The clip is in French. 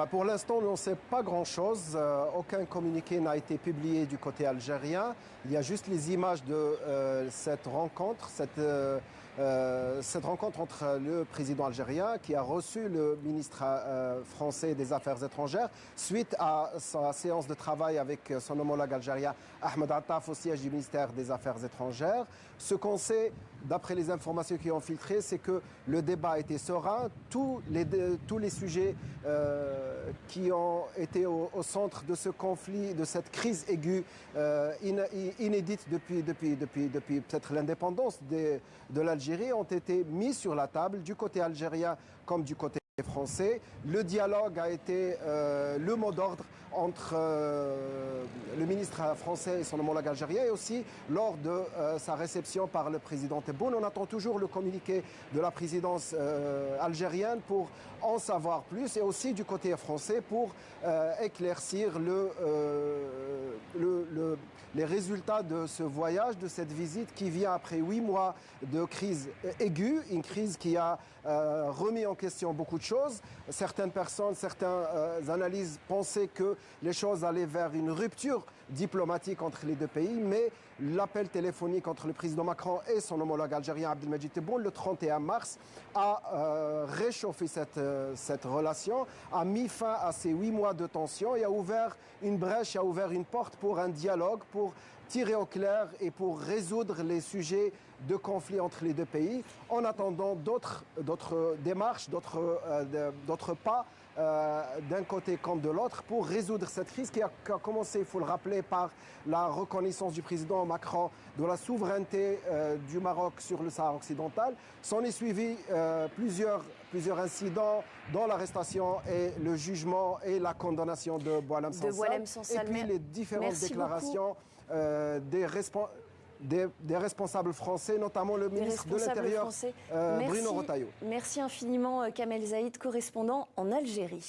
Pour l'instant, on n'en sait pas grand-chose. Aucun communiqué n'a été publié du côté algérien. Il y a juste les images de cette rencontre, cette rencontre entre le président algérien qui a reçu le ministre français des Affaires étrangères suite à sa séance de travail avec son homologue algérien Ahmed Attaf au siège du ministère des Affaires étrangères. Ce qu'on sait, d'après les informations qui ont filtré, c'est que le débat a été serein. Tous les sujets qui ont été au centre de ce conflit, de cette crise aiguë, inédite depuis peut-être l'indépendance de l'Algérie, ont été mis sur la table du côté algérien comme du côté français. Le dialogue a été le mot d'ordre entre le ministre français et son homologue algérien, et aussi lors de sa réception par le président Tebboune. On attend toujours le communiqué de la présidence algérienne pour en savoir plus, et aussi du côté français pour éclaircir les résultats de ce voyage, de cette visite qui vient après 8 mois de crise aiguë, une crise qui a remis en question beaucoup de choses. Certaines personnes, certaines analyses pensaient que les choses allaient vers une rupture diplomatique entre les deux pays, mais l'appel téléphonique entre le président Macron et son homologue algérien Abdelmadjid Tebboune le 31 mars a réchauffé cette relation, a mis fin à ces 8 mois de tension et a ouvert une brèche, a ouvert une porte pour un dialogue, pour tirer au clair et pour résoudre les sujets de conflit entre les deux pays, en attendant d'autres démarches, d'autres pas d'un côté comme de l'autre pour résoudre cette crise qui a commencé, il faut le rappeler, par la reconnaissance du président Macron de la souveraineté du Maroc sur le Sahara occidental. S'en est suivi plusieurs incidents, dont l'arrestation et le jugement et la condamnation de Boualem Sansal, et puis les différentes déclarations des responsables français, notamment le ministre de l'Intérieur, Bruno Retailleau. Merci infiniment, Kamel Zaïd, correspondant en Algérie.